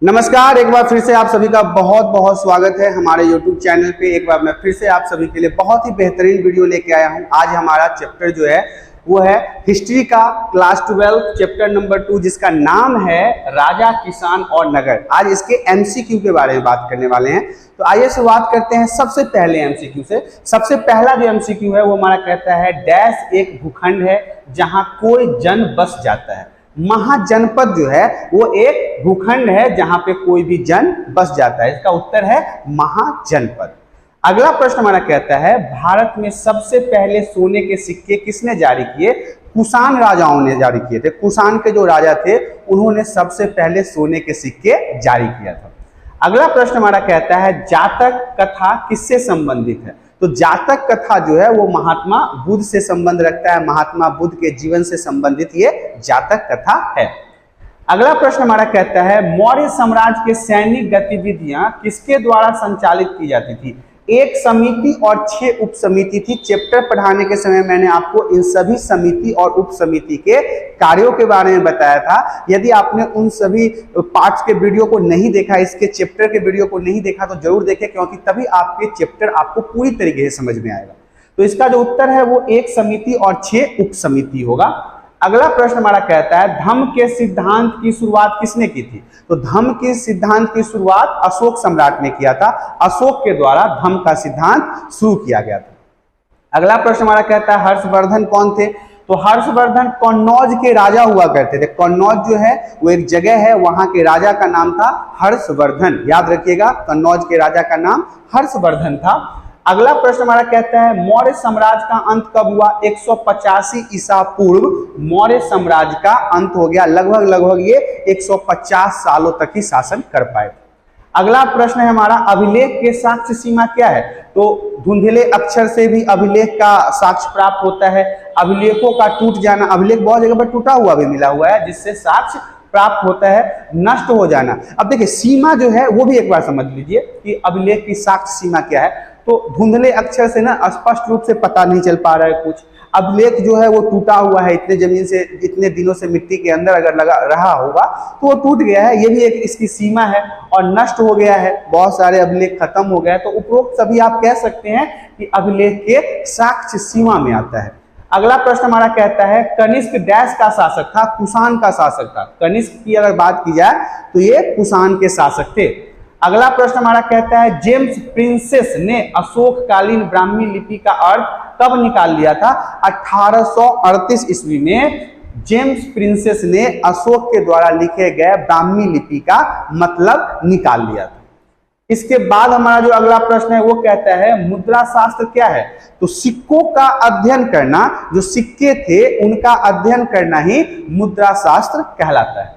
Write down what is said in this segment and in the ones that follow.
नमस्कार, एक बार फिर से आप सभी का बहुत बहुत स्वागत है हमारे YouTube चैनल पे। एक बार मैं फिर से आप सभी के लिए बहुत ही बेहतरीन वीडियो लेके आया हूं। आज हमारा चैप्टर जो है वो है हिस्ट्री का क्लास 12 चैप्टर नंबर 2, जिसका नाम है राजा, किसान और नगर। आज इसके MCQ के बारे में बात करने वाले हैं। तो आइए शुरुआत करते हैं सबसे पहले MCQ से। सबसे पहला जो MCQ है वो हमारा कहता है डैश एक भूखंड है जहां कोई जन बस जाता है। महाजनपद जो है वो एक भूखंड है जहां पे कोई भी जन बस जाता है। इसका उत्तर है महाजनपद। अगला प्रश्न हमारा कहता है भारत में सबसे पहले सोने के सिक्के किसने जारी किए? कुषाण राजाओं ने जारी किए थे। कुषाण के जो राजा थे उन्होंने सबसे पहले सोने के सिक्के जारी किया था। अगला प्रश्न हमारा कहता है जातक कथा किससे संबंधित है? तो जातक कथा जो है वो महात्मा बुद्ध से संबंध रखता है। महात्मा बुद्ध के जीवन से संबंधित ये जातक कथा है। अगला प्रश्न हमारा कहता है मौर्य साम्राज्य के सैनिक गतिविधियां किसके द्वारा संचालित की जाती थी? एक समिति और 6 उप समिति थी। चैप्टर पढ़ाने के समय मैंने आपको इन सभी समिति और उप समिति के कार्यों के बारे में बताया था। यदि आपने उन सभी पार्ट्स के वीडियो को नहीं देखा, इसके चैप्टर के वीडियो को नहीं देखा, तो जरूर देखें, क्योंकि तभी आपके चैप्टर आपको पूरी तरीके से समझ में आएगा। तो इसका जो उत्तर है वो एक समिति और 6 उप समिति होगा। अगला प्रश्न हमारा कहता है धम्म के सिद्धांत की शुरुआत किसने की थी? तो धम्म के सिद्धांत की शुरुआत अशोक सम्राट ने किया था। अशोक के द्वारा धम्म का सिद्धांत शुरू किया गया था। अगला प्रश्न हमारा कहता है हर्षवर्धन कौन थे? तो हर्षवर्धन कन्नौज के राजा हुआ करते थे। कन्नौज जो है वो एक जगह है, वहां के राजा का नाम था हर्षवर्धन। याद रखिएगा, कन्नौज के राजा का नाम हर्षवर्धन था। अगला प्रश्न हमारा कहता है मौर्य साम्राज्य का अंत कब हुआ? 185 ईसा पूर्व मौर्य साम्राज्य का अंत हो गया। लगभग ये 150 सालों तक ही शासन कर पाए। अगला प्रश्न है हमारा अभिलेख के साक्ष्य सीमा क्या है? तो धुंधले अक्षर से भी अभिलेख का साक्ष्य प्राप्त होता है। अभिलेखों का टूट जाना, अभिलेख बहुत जगह पर टूटा हुआ भी मिला हुआ है जिससे साक्ष्य प्राप्त होता है। नष्ट हो जाना, अब देखिए सीमा जो है वो भी एक बार समझ लीजिए कि अभिलेख की साक्ष्य सीमा क्या है। तो धुंधले अक्षर से ना स्पष्ट रूप से पता नहीं चल पा रहा है कुछ। अभिलेख जो है वो टूटा हुआ है, इतने जमीन से, इतने दिनों से मिट्टी के अंदर अगर लगा रहा होगा तो वो टूट गया है, ये भी एक इसकी सीमा है। और नष्ट हो गया है, बहुत सारे अभिलेख खत्म हो गए, तो उपरोक्त सभी आप कह सकते हैं कि अभिलेख के साक्ष्य सीमा में आता है। अगला प्रश्न हमारा कहता है कनिष्क डैश का शासक था? कुषाण का शासक था। कनिष्क की अगर बात की जाए तो ये कुषाण के शासक थे। अगला प्रश्न हमारा कहता है जेम्स प्रिंसेस ने अशोककालीन ब्राह्मी लिपि का अर्थ कब निकाल लिया था? 1838 ईस्वी में जेम्स प्रिंसेस ने अशोक के द्वारा लिखे गए ब्राह्मी लिपि का मतलब निकाल लिया था। इसके बाद हमारा जो अगला प्रश्न है वो कहता है मुद्रा शास्त्र क्या है? तो सिक्कों का अध्ययन करना, जो सिक्के थे उनका अध्ययन करना ही मुद्रा शास्त्र कहलाता है।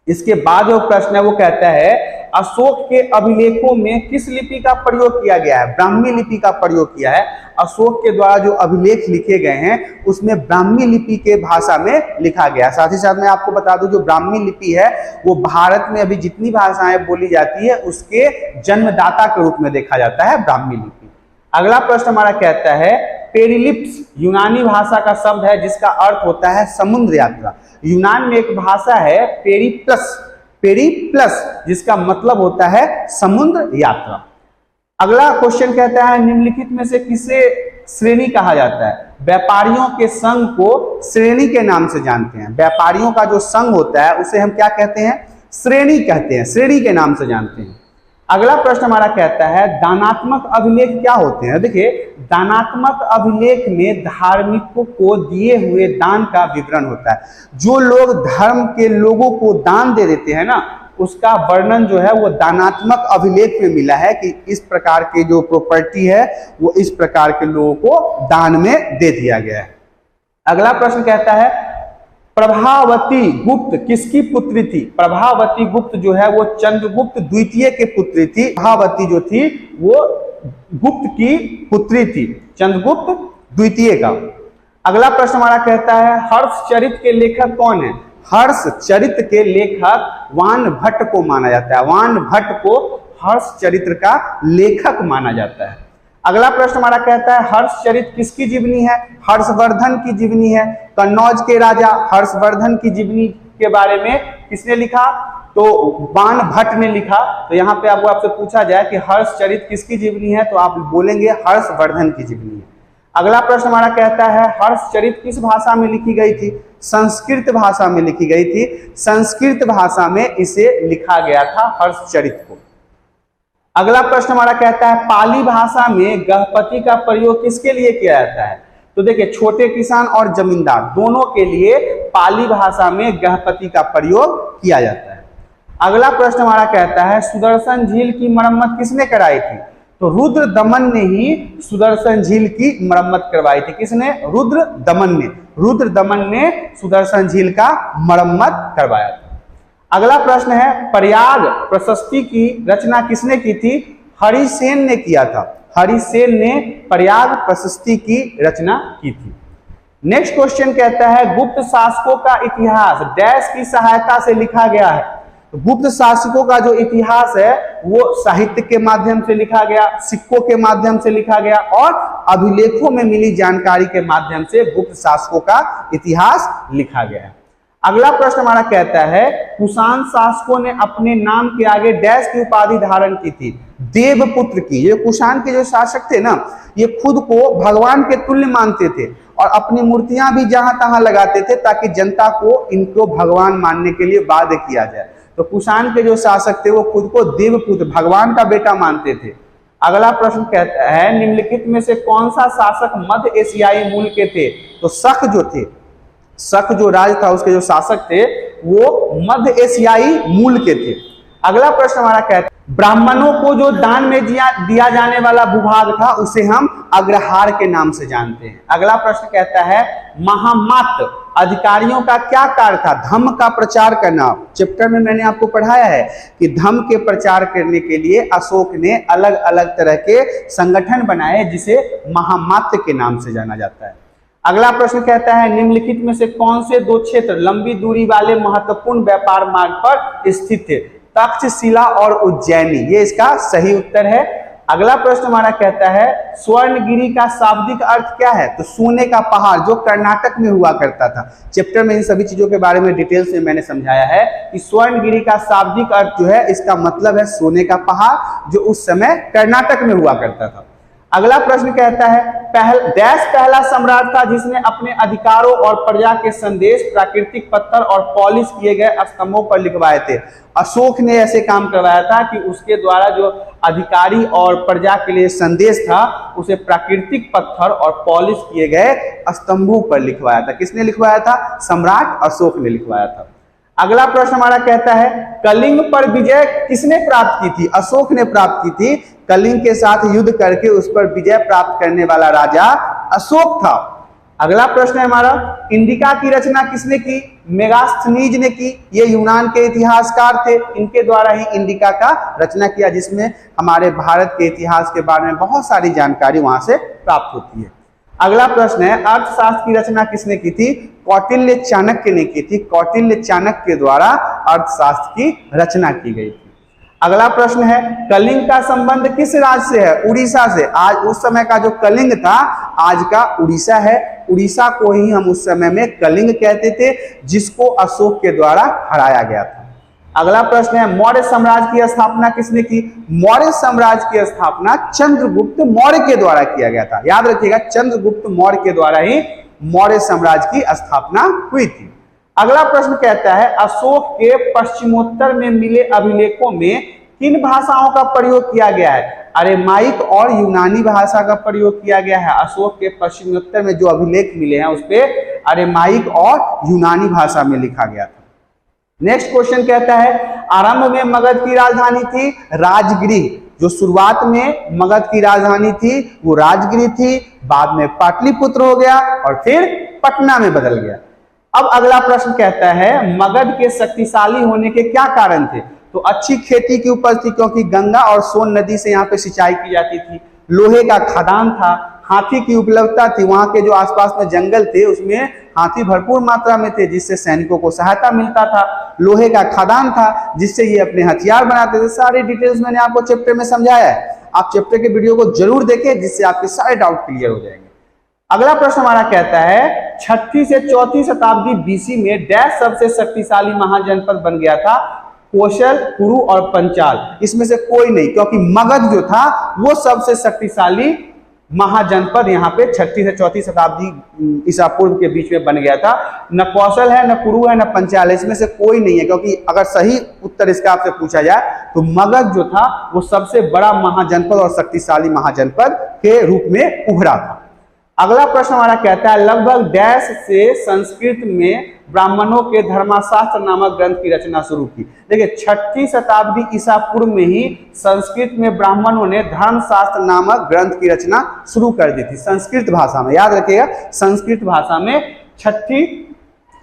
इसके बाद जो प्रश्न है वो कहता है अशोक के अभिलेखों में किस लिपि का प्रयोग किया गया है? ब्राह्मी लिपि का प्रयोग किया है। अशोक के द्वारा जो अभिलेख लिखे गए हैं उसमें ब्राह्मी लिपि के भाषा में लिखा गया। साथ ही साथ मैं आपको बता दूं जो ब्राह्मी लिपि है वो भारत में अभी जितनी भाषाएं बोली जाती है उसके जन्मदाता के रूप में देखा जाता है ब्राह्मी लिपि। अगला प्रश्न हमारा कहता है पेरिलिप्स यूनानी भाषा का शब्द है जिसका अर्थ होता है समुद्र यात्रा। यूनान में एक भाषा है पेरिप्लस जिसका मतलब होता है समुद्र यात्रा। अगला क्वेश्चन कहता है निम्नलिखित में से किसे श्रेणी कहा जाता है? व्यापारियों के संघ को श्रेणी के नाम से जानते हैं। व्यापारियों का जो संघ होता है उसे हम क्या कहते हैं? श्रेणी कहते हैं, श्रेणी के नाम से जानते हैं। अगला प्रश्न हमारा कहता है दानात्मक अभिलेख क्या होते हैं? देखिए दानात्मक अभिलेख में धार्मिकों को दिए हुए दान का विवरण होता है। जो लोग धर्म के लोगों को दान दे देते हैं ना, उसका वर्णन जो है वो दानात्मक अभिलेख में मिला है कि इस प्रकार की जो प्रॉपर्टी है वो इस प्रकार के लोगों को दान में दे दिया गया है। अगला प्रश्न कहता है प्रभावती गुप्त किसकी पुत्री थी? प्रभावती गुप्त जो है वो चंद्रगुप्त द्वितीय के पुत्री थी। प्रभावती जो थी वो गुप्त की पुत्री थी, चंद्रगुप्त द्वितीय का। अगला प्रश्न हमारा कहता है हर्षचरित के लेखक कौन है? हर्षचरित के लेखक वान भट्ट को माना जाता है। वान भट्ट को हर्षचरित्र का लेखक माना जाता है। अगला प्रश्न हमारा कहता है हर्षचरित किसकी जीवनी है? हर्षवर्धन की जीवनी है। कन्नौज के राजा हर्षवर्धन की जीवनी के बारे में किसने लिखा? तो बाणभट्ट ने लिखा। तो यहाँ पे आपसे पूछा जाए कि हर्षचरित किसकी जीवनी है, तो आप बोलेंगे हर्षवर्धन की जीवनी है। अगला प्रश्न हमारा कहता है हर्षचरित किस भाषा में लिखी गई थी? संस्कृत भाषा में लिखी गई थी। संस्कृत भाषा में इसे लिखा गया था हर्षचरित को। अगला प्रश्न हमारा कहता है पाली भाषा में गहपति का प्रयोग किसके लिए किया जाता है? तो देखिए छोटे किसान और जमींदार दोनों के लिए पाली भाषा में गहपति का प्रयोग किया जाता है। अगला प्रश्न हमारा कहता है सुदर्शन झील की मरम्मत किसने कराई थी? तो रुद्रदमन ने ही सुदर्शन झील की मरम्मत करवाई थी। किसने? रुद्रदमन ने। रुद्रदमन ने सुदर्शन झील का मरम्मत करवाया था। अगला प्रश्न है प्रयाग प्रशस्ति की रचना किसने की थी? हरिसेन ने किया था। हरिसेन ने प्रयाग प्रशस्ति की रचना की थी। नेक्स्ट क्वेश्चन कहता है गुप्त शासकों का इतिहास डैश की सहायता से लिखा गया है। तो गुप्त शासकों का जो इतिहास है वो साहित्य के माध्यम से लिखा गया, सिक्कों के माध्यम से लिखा गया और अभिलेखों में मिली जानकारी के माध्यम से गुप्त शासकों का इतिहास लिखा गया है। अगला प्रश्न हमारा कहता है कुषाण शासकों ने अपने नाम के आगे डैश की उपाधि धारण की थी? देवपुत्र की। ये कुषाण के जो शासक थे ना, ये खुद को भगवान के तुल्य मानते थे और अपनी मूर्तियां भी जहां तहां लगाते थे ताकि जनता को इनको भगवान मानने के लिए बाध्य किया जाए। तो कुषाण के जो शासक थे वो खुद को देवपुत्र भगवान का बेटा मानते थे। अगला प्रश्न कहता है निम्नलिखित में से कौन सा शासक मध्य एशियाई मूल के थे? तो शक जो थे, शक जो राज था उसके जो शासक थे वो मध्य एशियाई मूल के थे। अगला प्रश्न हमारा कहता है ब्राह्मणों को जो दान में दिया जाने वाला भूभाग था उसे हम अग्रहार के नाम से जानते हैं। अगला प्रश्न कहता है महामात्र अधिकारियों का क्या कार्य था? धम्म का प्रचार करना। चैप्टर में मैंने आपको पढ़ाया है कि धम्म के प्रचार करने के लिए अशोक ने अलग अलग तरह के संगठन बनाए जिसे महामात्र के नाम से जाना जाता है। अगला प्रश्न कहता है निम्नलिखित में से कौन से दो क्षेत्र लंबी दूरी वाले महत्वपूर्ण व्यापार मार्ग पर स्थित थे? तक्षशिला और उज्जैनी। ये इसका सही उत्तर है। अगला प्रश्न हमारा कहता है स्वर्णगिरी का शाब्दिक अर्थ क्या है? तो सोने का पहाड़ जो कर्नाटक में हुआ करता था। चैप्टर में इन सभी चीजों के बारे में डिटेल से मैंने समझाया है कि स्वर्णगिरी का शाब्दिक अर्थ जो है इसका मतलब है सोने का पहाड़ जो उस समय कर्नाटक में हुआ करता था। अगला प्रश्न कहता है पहला सम्राट था जिसने अपने अधिकारों और प्रजा के संदेश प्राकृतिक पत्थर और पॉलिश किए गए स्तंभों पर लिखवाए थे। अशोक ने ऐसे काम करवाया था कि उसके द्वारा जो अधिकारी और प्रजा के लिए संदेश था उसे प्राकृतिक पत्थर और पॉलिश किए गए स्तंभों पर लिखवाया था। किसने लिखवाया था? सम्राट अशोक ने लिखवाया था। अगला प्रश्न हमारा कहता है कलिंग पर विजय किसने प्राप्त की थी? अशोक ने प्राप्त की थी। कलिंग के साथ युद्ध करके उस पर विजय प्राप्त करने वाला राजा अशोक था। अगला प्रश्न है हमारा इंडिका की रचना किसने की? मेगास्थनीज ने की। ये यूनान के इतिहासकार थे, इनके द्वारा ही इंडिका का रचना किया जिसमें हमारे भारत के इतिहास के बारे में बहुत सारी जानकारी वहां से प्राप्त होती है। अगला प्रश्न है अर्थशास्त्र की रचना किसने की थी? कौटिल्य चाणक्य ने की थी। कौटिल्य चाणक्य के द्वारा अर्थशास्त्र की रचना की गई थी। अगला प्रश्न है कलिंग का संबंध किस राज्य से है? उड़ीसा से। आज उस समय का जो कलिंग था आज का उड़ीसा है। उड़ीसा को ही हम उस समय में कलिंग कहते थे जिसको अशोक के द्वारा हराया गया था। अगला प्रश्न है मौर्य साम्राज्य की स्थापना किसने की? मौर्य साम्राज्य की स्थापना चंद्रगुप्त मौर्य के द्वारा किया गया था। याद रखिएगा चंद्रगुप्त मौर्य के द्वारा ही मौर्य साम्राज्य की स्थापना हुई थी। अगला प्रश्न कहता है अशोक के पश्चिमोत्तर में मिले अभिलेखों में किन भाषाओं का प्रयोग किया गया है? अरेमाइक और यूनानी भाषा का प्रयोग किया गया है। अशोक के पश्चिमोत्तर में जो अभिलेख मिले हैं उस पे अरेमाइक और यूनानी भाषा में लिखा गया था। नेक्स्ट क्वेश्चन कहता है आरंभ में मगध की राजधानी थी राजगिरी। जो शुरुआत में मगध की राजधानी थी वो राजगिरी थी, बाद में पाटलिपुत्र हो गया और फिर पटना में बदल गया। अब अगला प्रश्न कहता है मगध के शक्तिशाली होने के क्या कारण थे? तो अच्छी खेती की उपज थी क्योंकि गंगा और सोन नदी से यहाँ पे सिंचाई की जाती थी। लोहे का खदान था, हाथी की उपलब्धता थी, वहां के जो आसपास में जंगल थे उसमें हाथी भरपूर मात्रा में थे जिससे सैनिकों को सहायता मिलता था। लोहे का खदान था जिससे ये अपने हथियार बनाते थे। सारी डिटेल्स मैंने आपको चैप्टर में समझाया है। आप चैप्टर के वीडियो को जरूर देखें जिससे आपके सारे डाउट क्लियर हो जाएंगे। अगला प्रश्न हमारा कहता है 6ठी से 4ठी शताब्दी बीसी में डैश सबसे शक्तिशाली महाजनपद बन गया था, कौशल, कुरु और पंचाल। इसमें से कोई नहीं, क्योंकि मगध जो था वो सबसे शक्तिशाली महाजनपद यहाँ पे 6ठी से 4ठी शताब्दी ईसा पूर्व के बीच में बन गया था। न कौशल है, न कुरु है, न पंचाल है, इसमें से कोई नहीं है, क्योंकि अगर सही उत्तर इसका आपसे पूछा जाए तो मगध जो था वो सबसे बड़ा महाजनपद और शक्तिशाली महाजनपद के रूप में उभरा था। अगला प्रश्न हमारा कहता है लगभग डैश से संस्कृत में ब्राह्मणों के धर्मशास्त्र नामक ग्रंथ की रचना शुरू की। देखिए 6ठी शताब्दी ईसा पूर्व में ही संस्कृत में ब्राह्मणों ने धर्मशास्त्र नामक ग्रंथ की रचना शुरू कर दी थी, संस्कृत भाषा में। याद रखिएगा, संस्कृत भाषा में 6ठी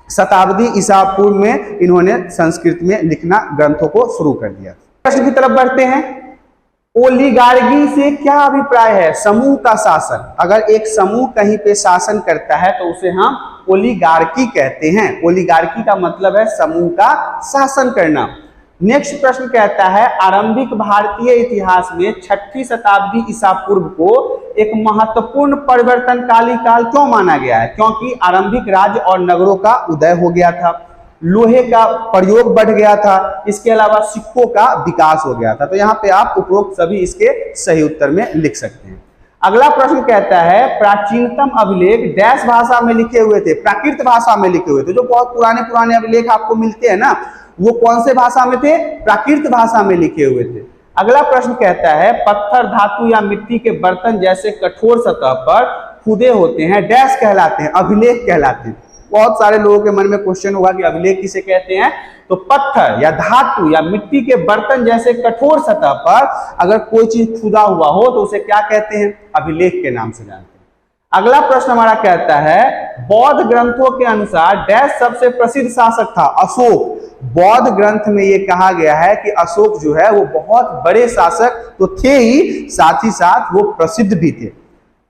शताब्दी ईसा पूर्व में इन्होंने संस्कृत में लिखना ग्रंथों को शुरू कर दिया। प्रश्न की तरफ बढ़ते हैं। ओलिगार्की से क्या अभिप्राय है? समूह का शासन। अगर एक समूह कहीं पे शासन करता है तो उसे हम ओलिगार्की कहते हैं। ओलिगार्की का मतलब है समूह का शासन करना। नेक्स्ट प्रश्न कहता है आरंभिक भारतीय इतिहास में 6ठी शताब्दी ईसा पूर्व को एक महत्वपूर्ण परिवर्तनकाली काल क्यों माना गया है? क्योंकि आरंभिक राज्य और नगरों का उदय हो गया था, लोहे का प्रयोग बढ़ गया था, इसके अलावा सिक्कों का विकास हो गया था। तो यहाँ पे आप उपरोक्त सभी इसके सही उत्तर में लिख सकते हैं। अगला प्रश्न कहता है प्राचीनतम अभिलेख डैश भाषा में लिखे हुए थे? प्राकृत भाषा में लिखे हुए थे। जो बहुत पुराने अभिलेख आपको मिलते हैं ना, वो कौन से भाषा में थे? प्राकृत भाषा में लिखे हुए थे। अगला प्रश्न कहता है पत्थर, धातु या मिट्टी के बर्तन जैसे कठोर सतह पर खुदे होते हैं, डैश कहलाते हैं? अभिलेख कहलाते हैं। बहुत सारे लोगों के मन में क्वेश्चन होगा कि अभिलेख किसे कहते हैं? तो पत्थर या धातु या मिट्टी के बर्तन जैसे कठोर सतह पर अगर कोई चीज खुदा हुआ हो तो उसे क्या कहते हैं? अभिलेख के नाम से जानते हैं। अगला प्रश्न हमारा कहता है बौद्ध ग्रंथों के अनुसार डैश सबसे प्रसिद्ध शासक था? अशोक। बौद्ध ग्रंथ में ये कहा गया है कि अशोक जो है वो बहुत बड़े शासक तो थे ही, साथ ही साथ वो प्रसिद्ध भी थे।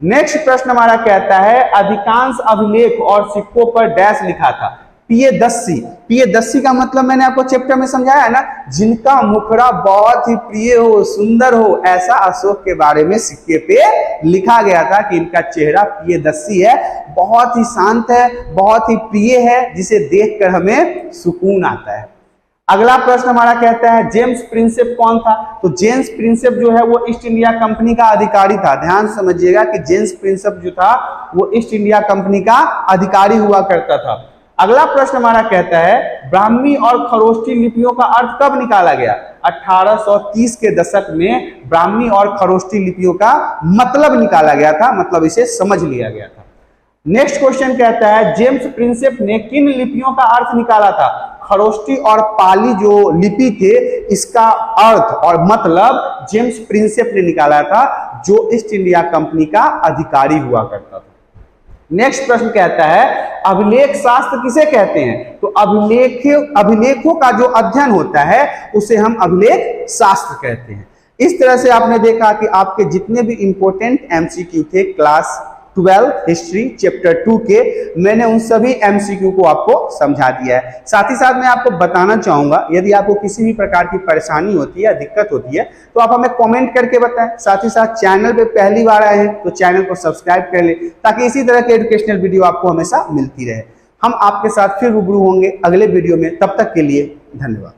नेक्स्ट प्रश्न हमारा कहता है अधिकांश अभिलेख और सिक्कों पर डैश लिखा था? प्रियदर्शी। प्रियदर्शी का मतलब मैंने आपको चैप्टर में समझाया है ना, जिनका मुखड़ा बहुत ही प्रिय हो, सुंदर हो, ऐसा अशोक के बारे में सिक्के पे लिखा गया था कि इनका चेहरा प्रियदर्शी है, बहुत ही शांत है, बहुत ही प्रिय है, जिसे देखकर हमें सुकून आता है। अगला प्रश्न हमारा कहता है जेम्स प्रिंसेप कौन था? तो जेम्स प्रिंसेप जो है वो ईस्ट इंडिया कंपनी का अधिकारी था। ध्यान समझिएगा कि जेम्स प्रिंसेप जो था वो ईस्ट इंडिया कंपनी का अधिकारी हुआ करता था। अगला प्रश्न हमारा कहता है ब्राह्मी और खरोष्टी लिपियों का अर्थ कब निकाला गया? 1830 के दशक में ब्राह्मी और खरोष्टी लिपियों का मतलब निकाला गया था, मतलब इसे समझ लिया गया था। नेक्स्ट क्वेश्चन कहता है जेम्स प्रिंसेप ने किन लिपियों का अर्थ निकाला था? खरोष्टी और पाली जो लिपि थे इसका अर्थ और मतलब जेम्स प्रिंसेप ने निकाला था, जो ईस्ट इंडिया कंपनी का अधिकारी हुआ करता था। नेक्स्ट प्रश्न कहता है अभिलेख शास्त्र किसे कहते हैं? तो अभिलेखों का जो अध्ययन होता है उसे हम अभिलेख शास्त्र कहते हैं। इस तरह से आपने देखा कि आपके जितने भी इंपॉर्टेंट एमसीक्यू थे क्लास 12 हिस्ट्री चैप्टर 2 के, मैंने उन सभी एमसीक्यू को आपको समझा दिया है। साथ ही साथ मैं आपको बताना चाहूंगा यदि आपको किसी भी प्रकार की परेशानी होती है, दिक्कत होती है, तो आप हमें कमेंट करके बताएं। साथ ही साथ चैनल पे पहली बार आए हैं तो चैनल को सब्सक्राइब कर लें ताकि इसी तरह के एजुकेशनल वीडियो आपको हमेशा मिलती रहे। हम आपके साथ फिर रूबरू होंगे अगले वीडियो में, तब तक के लिए धन्यवाद।